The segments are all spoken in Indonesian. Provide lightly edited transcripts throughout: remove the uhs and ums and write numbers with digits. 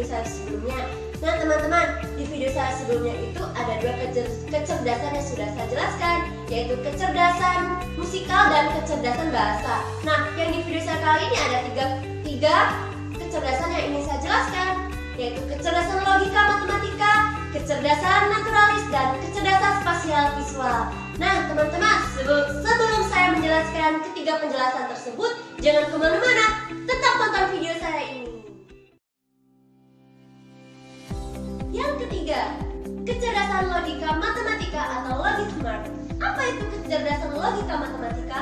video saya sebelumnya. Nah teman-teman, di video saya sebelumnya itu ada dua kecerdasan yang sudah saya jelaskan, yaitu kecerdasan musikal dan kecerdasan bahasa. Nah, yang di video saya kali ini ada tiga kecerdasan yang ingin saya jelaskan, yaitu kecerdasan logika matematika, kecerdasan naturalis, dan kecerdasan spasial visual. Nah teman-teman, sebelum saya menjelaskan ketiga penjelasan tersebut, jangan kemana-mana, tetap tonton video saya ini. Yang ketiga, kecerdasan logika matematika atau logik smart. Apa itu kecerdasan logika matematika?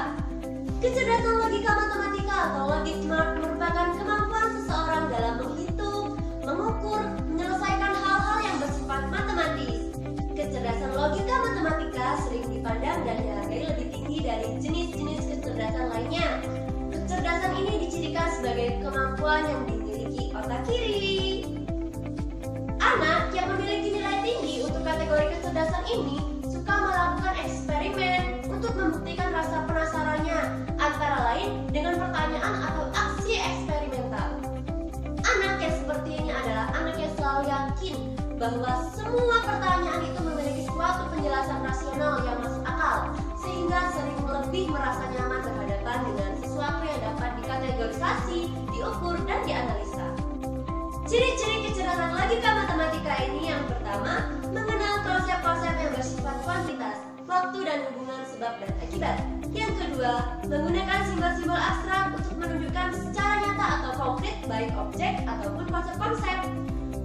Kecerdasan logika matematika atau logik smart merupakan kemampuan seseorang dalam menghitung, mengukur, menyelesaikan hal-hal yang bersifat matematis. Kecerdasan logika matematika sering dipandang dan dihargai lebih tinggi dari jenis-jenis kecerdasan lainnya. Kecerdasan ini dicirikan sebagai kemampuan yang dimiliki otak kiri. Anak yang memiliki nilai tinggi untuk kategori kecerdasan ini suka melakukan eksperimen untuk membuktikan rasa penasarannya, antara lain dengan pertanyaan atau aksi eksperimental. Anak yang seperti ini adalah anak yang selalu yakin bahwa semua pertanyaan itu memiliki suatu penjelasan rasional yang masuk akal, sehingga sering lebih merasa nyaman berhadapan dengan sesuatu yang dapat dikategorisasi, diukur, dan dianalisa. Ciri-ciri kecerdasan logika matematika ini yang pertama, mengenal konsep-konsep yang bersifat kuantitas, waktu dan hubungan sebab dan akibat. Yang kedua, menggunakan simbol-simbol abstrak untuk menunjukkan secara nyata atau konkret baik objek ataupun konsep-konsep.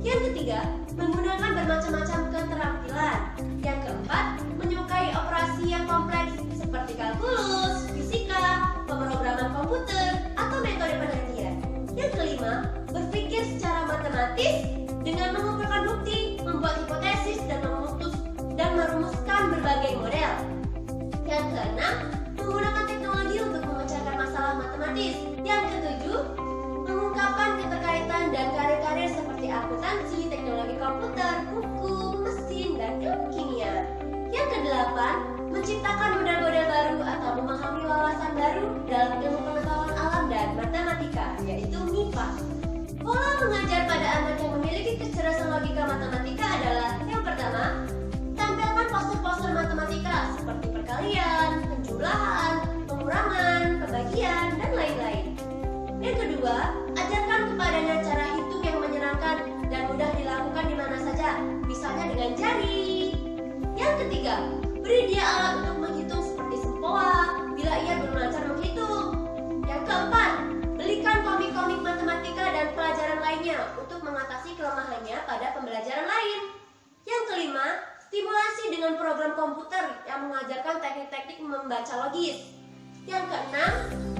Yang ketiga, menggunakan bermacam-macam keterampilan. Yang keempat, menyukai operasi yang kompleks seperti kalkulus, fisika, pemrograman komputer, atau metode penelitian. Yang kelima, berpikir secara matematis dengan mengumpulkan bukti, membuat hipotesis, dan merumuskan berbagai model. Yang keenam, menggunakan teknologi untuk memecahkan masalah matematis. Yang ketujuh, mengungkapkan keterkaitan dan karir-karir seperti akuntansi, teknologi komputer, hukum, mesin, dan ilmu kimia. Yang kedelapan, menciptakan model-model baru atau memahami wawasan baru dalam ilmu pengetahuan alam dan matematika, yaitu MIPA. Pola mengajar pada anak yang memiliki kecerdasan logika matematika adalah yang pertama, tampilkan poster-poster matematika seperti perkalian, penjumlahan, pengurangan, pembagian, dan lain-lain. Yang kedua, ajarkan kepadanya cara hitung yang menyenangkan dan mudah dilakukan di mana saja, misalnya dengan jari. Yang ketiga, beri dia alat untuk menghitung seperti sempoa bila ia belum lancar menghitung. Yang keempat, belikan komik-komik matematika dan pelajaran lainnya untuk mengatasi kelemahannya pada pembelajaran lain. Yang kelima, stimulasi dengan program komputer yang mengajarkan teknik-teknik membaca logis. Yang keenam,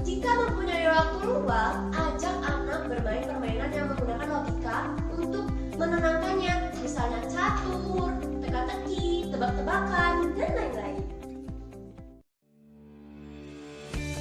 jika mempunyai waktu luang, ajak anak bermain permainan yang menggunakan logika untuk menenangkannya, misalnya catur, teka-teki, tebak-tebakan, dan lain-lain.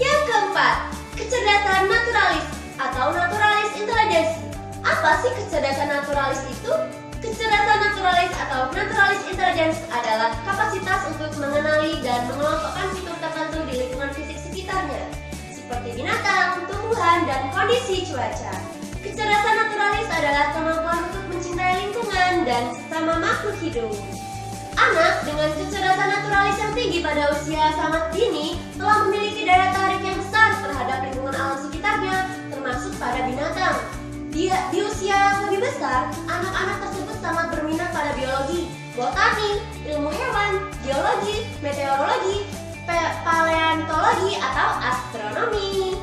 Yang keempat, kecerdasan naturalis atau naturalis intelligence. Apa sih kecerdasan naturalis itu? Kecerdasan naturalis atau naturalis intelligence adalah kapasitas untuk mengenali dan mengelompokkan fitur tertentu di lingkungan fisik sekitarnya, seperti binatang, tumbuhan, dan kondisi cuaca. Kecerdasan naturalis adalah kemampuan untuk mencintai lingkungan dan sesama makhluk hidup. Anak dengan kecerdasan naturalis yang tinggi pada usia sangat dini telah memiliki daya tarik yang besar terhadap lingkungan alam sekitarnya, termasuk pada binatang. Di usia yang lebih besar, anak-anak tersebut sangat berminat pada biologi, botani, ilmu hewan, geologi, meteorologi, paleontologi, atau astronomi.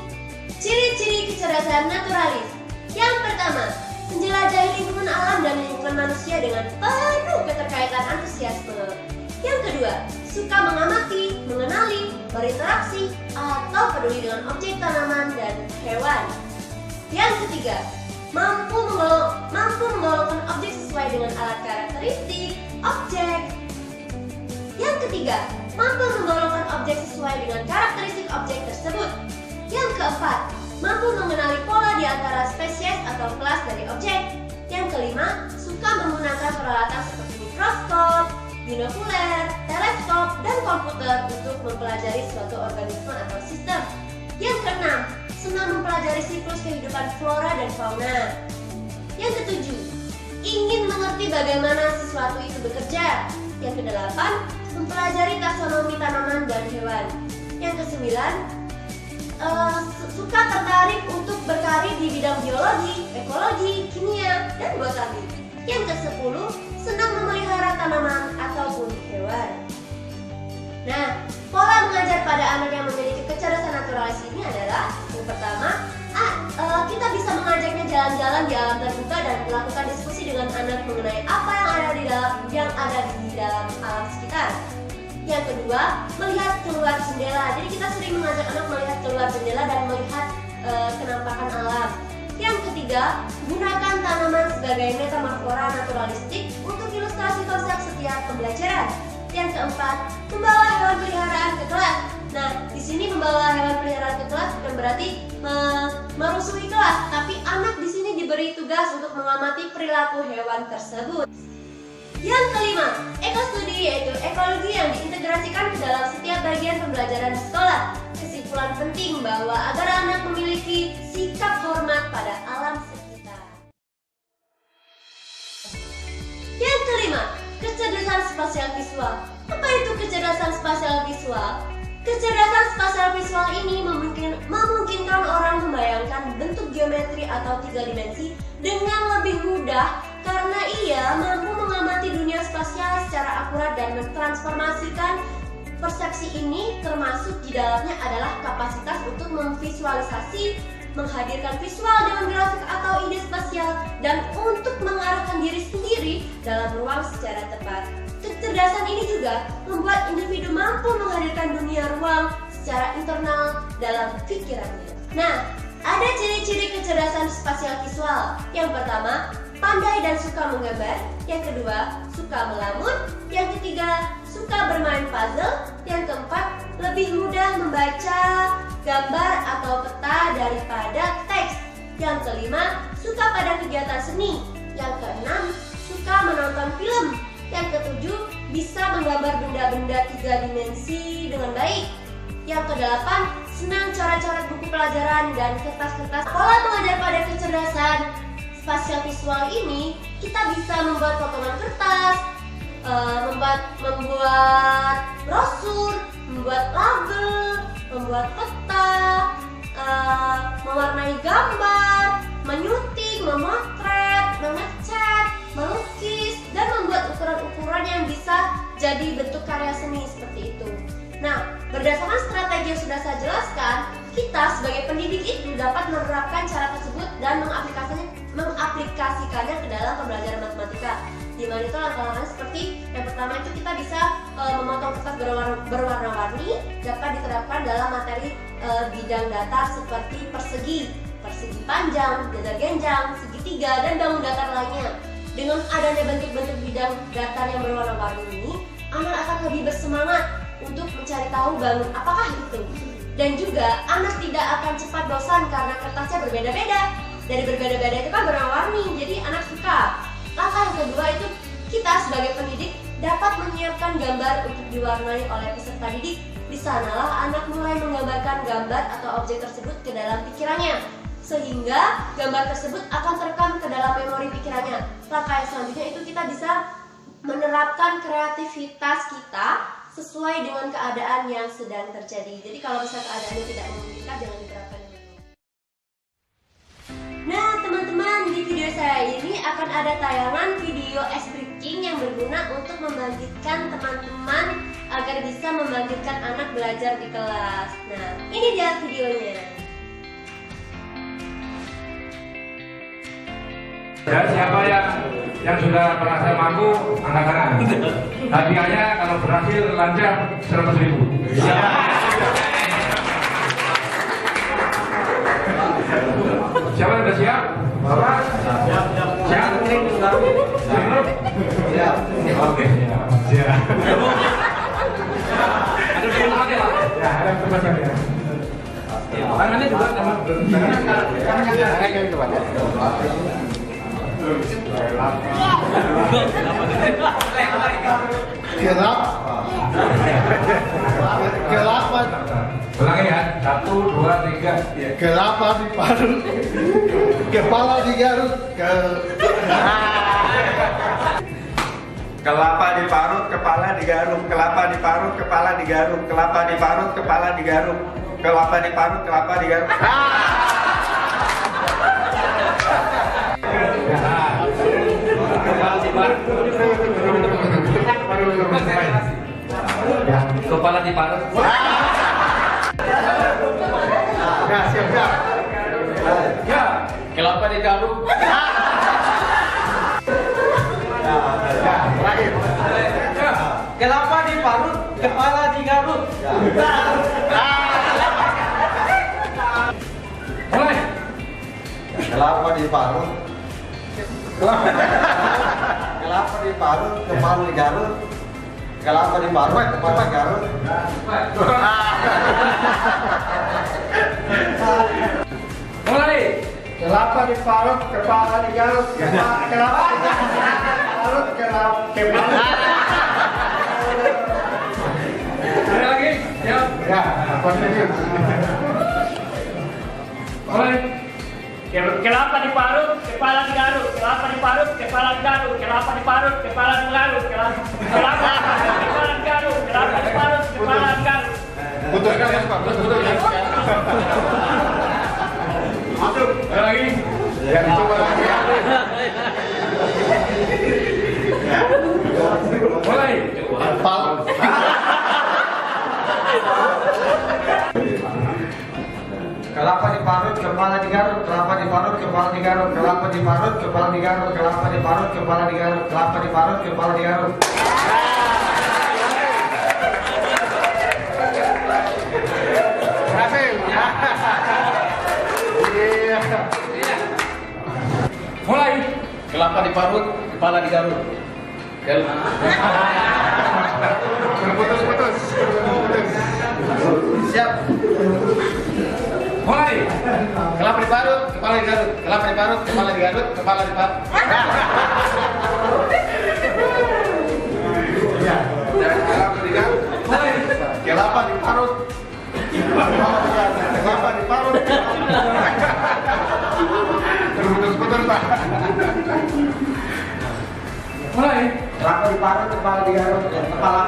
Ciri-ciri kecerdasan naturalis. Yang pertama, menjelajahi lingkungan alam dan lingkungan manusia dengan penuh keterkaitan antusiasme. Yang kedua, suka mengamati, mengenali, berinteraksi, atau peduli dengan objek tanaman dan hewan. Yang ketiga, mampu menggolongkan objek sesuai dengan alat karakteristik objek. Yang ketiga, mampu menggolongkan objek sesuai dengan karakteristik objek tersebut. Yang keempat, mampu mengenali pola di antara spesies atau kelas dari objek. Yang kelima, suka menggunakan peralatan seperti mikroskop, binokuler, teleskop, dan komputer untuk mempelajari suatu organisme atau sistem. Yang keenam, senang mempelajari siklus kehidupan flora dan fauna. Yang ketujuh, bagaimana sesuatu itu bekerja. Yang kedelapan, mempelajari taksonomi tanaman dan hewan. Yang kesembilan, suka tertarik untuk berkarir di bidang biologi, ekologi, kimia, dan botani. Yang ke-10, senang memelihara tanaman ataupun hewan. Nah, pola mengajar pada anak yang memiliki kecerdasan naturalis ini adalah yang pertama, kita bisa mengajaknya jalan-jalan di alam terbuka dan melakukan diskusi dengan anak mengenai apa yang ada di dalam alam sekitar. Yang kedua, melihat keluar jendela. Jadi kita sering mengajak anak melihat keluar jendela dan melihat kenampakan alam. Yang ketiga, gunakan tanaman sebagai metamorfora naturalistik untuk ilustrasi konsep setiap pembelajaran. Yang keempat, membawa hewan peliharaan ke kelas. Nah, di sini membawa hewan peliharaan ke kelas bukan berarti merusui kelas, tapi anak di sini diberi tugas untuk mengamati perilaku hewan tersebut. Yang kelima, ekostudi, yaitu ekologi yang diintegrasikan ke dalam setiap bagian pembelajaran di sekolah. Kesimpulan penting bahwa agar anak memiliki sikap hormat pada alam sekitar. Yang kelima, kecerdasan spasial visual. Apa itu kecerdasan spasial visual? Kecerdasan spasial visual ini memungkinkan orang membayangkan bentuk geometri atau 3 dimensi dengan lebih mudah karena ia mampu mengamati dunia spasial secara akurat dan mentransformasikan persepsi ini, termasuk di dalamnya adalah kapasitas untuk memvisualisasi, menghadirkan visual dengan grafik atau ide spasial, dan untuk mengarahkan diri sendiri dalam ruang secara tepat. Kecerdasan ini juga membuat individu mampu menghadirkan dunia ruang secara internal dalam pikirannya. Nah, ada ciri-ciri kecerdasan spasial visual. Yang pertama, pandai dan suka menggambar. Yang kedua, suka melamun. Yang ketiga, suka bermain puzzle. Yang keempat, lebih mudah membaca gambar atau peta daripada teks. Yang kelima, suka pada kegiatan seni. Yang keenam, suka menonton film. Yang ketujuh, bisa menggambar benda-benda 3 dimensi dengan baik. Yang kedelapan, senang coret-coret buku pelajaran dan kertas-kertas. Pola mengajar pada kecerdasan spasial visual ini, kita bisa membuat potongan kertas, membuat brosur, membuat label, membuat peta, mewarnai gambar, menyunting, memotret, mengecat, melukis, dan membuat ukuran-ukuran yang bisa jadi bentuk karya seni seperti itu. Nah, berdasarkan strategi yang sudah saya jelaskan, kita sebagai pendidik itu dapat menerapkan cara tersebut dan mengaplikasikannya ke dalam pembelajaran matematika. Di mana itu langkah-langkahnya seperti yang pertama itu kita bisa memotong kertas berwarna-warni, dapat diterapkan dalam materi bidang datar seperti persegi panjang, datar genjang, segitiga, dan bangun datar lainnya. Dengan adanya bentuk-bentuk bidang datar yang berwarna-warni ini, anak akan lebih bersemangat untuk mencari tahu bangun apakah itu. Dan juga anak tidak akan cepat bosan karena kertasnya berbeda-beda. Dari berbeda-beda itu kan berwarna-warni, jadi anak suka. Langkah yang kedua itu kita sebagai pendidik dapat menyiapkan gambar untuk diwarnai oleh peserta didik. Di sanalah anak mulai menggambarkan gambar atau objek tersebut ke dalam pikirannya, sehingga gambar tersebut akan terekam ke dalam memori pikirannya. Langkah yang selanjutnya itu kita bisa menerapkan kreativitas kita sesuai dengan keadaan yang sedang terjadi. Jadi kalau misalnya keadaannya tidak memungkinkan, jangan diterapkan dulu. Nah teman-teman, di video saya ini akan ada tayangan video S-Breaking yang berguna untuk membangkitkan teman-teman agar bisa membangkitkan anak belajar di kelas. Nah, ini dia videonya. Ya, siapa yang sudah pernah sama aku, angkat tangan. Hadiahnya kalau berhasil lancar 100.000. Siapa yang sudah siap? Bapak? Siap. Siap? Siap. Oke. Siap. Ada film lagi lah. Ya, ada tempat ya. Tangannya juga sama. Tangannya ke depan. Gelapan. Ulangi ya, 1, 2, 3. Gelapan di paru, kepala digaruk. Kelapa diparut, kepala digaruk. Kelapa diparut, kepala digaruk. Kelapa diparut, kepala digaruk. Kelapa diparut, kelapa digaruk. Kepala diparut. Ya, siap. Ya. Kelapa digaruk. Ya, terakhir. Ya. Kelapa diparut, kepala digaruk. Mulai. Kelapa diparut. Kelapa diparut, kepala digaruk. Kelapa diparut, kepala digaruk. Mulai. Kelapa diparut, kepala digaruk. Kelapa diparut, kepala. Ada lagi? Ya. Ya, kontinue. Mulai. Kelapa diparut, kepala digaruk. Kelapa diparut, kepala digaruk. Kelapa diparut, kepala digaruk. Kelapa kepala digaruk. Kelapa diparut, kepala digaruk. Putuskan ya, Pak. Putus ya. Ada lagi? Ya, dicoba lagi. Mulai. Hafal. Kelapa diparut, kepala digaruk. Kelapa diparut, kepala digaruk. Kelapa diparut, kepala digaruk. Kelapa diparut, kepala digaruk. Kelapa diparut, kepala digaruk. Berhasil. Iya. Mulai. Kelapa diparut, kepala digaruk. Putus. Siap. Mulai. Kelapa diparut, kepala digaruk. Kelapa diparut, kepala digaruk. Kepala diparut. Ya. Kelapa digaruk. Mulai. Kelapa diparut. Kelapa diparut. Putus, Pak. Mulai. Kelapa diparut, kepala digaruk. Kepala.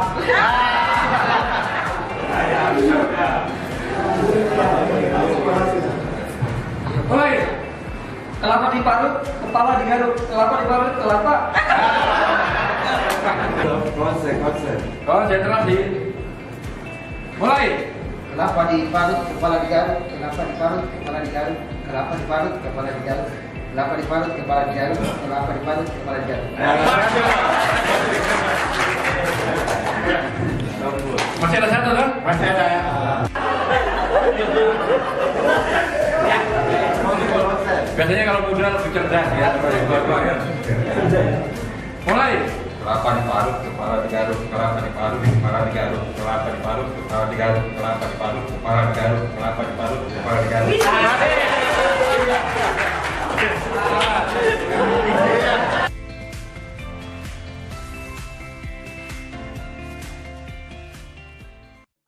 Mulai. Kelapa diparut, kepala digaruk. Kelapa diparut, kelapa. Konsentrasi. Mulai. Kelapa diparut, kepala digaruk. Kelapa diparut, kepala digaruk. Kelapa diparut, kepala digaruk. Kelapa diparut, kepala digaruk. Kelapa diparut, kepala digaruk. Masih ada satu kan? Masih ada ya. Biasanya kalau muda lebih cerdas ya. Mulai. Kelapa diparut, kepala digaruk. Kelapa diparut, kepala digaruk. Kelapa diparut, kepala digaruk. Kelapa diparut, kepala digaruk. Kelapa diparut, kepala digaruk.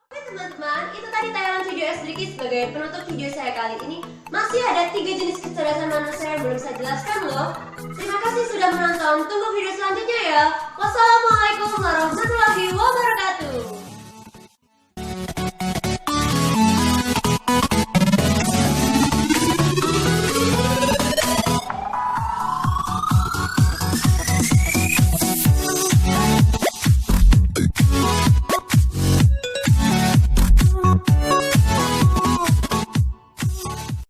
Oke teman-teman, itu tadi tayangan video SDRIKI. Sebagai penutup video saya kali ini, masih ada 3 jenis kecerdasan manusia yang belum saya jelaskan loh. Terima kasih sudah menonton, tunggu video selanjutnya ya. Wassalamualaikum warahmatullahi wabarakatuh.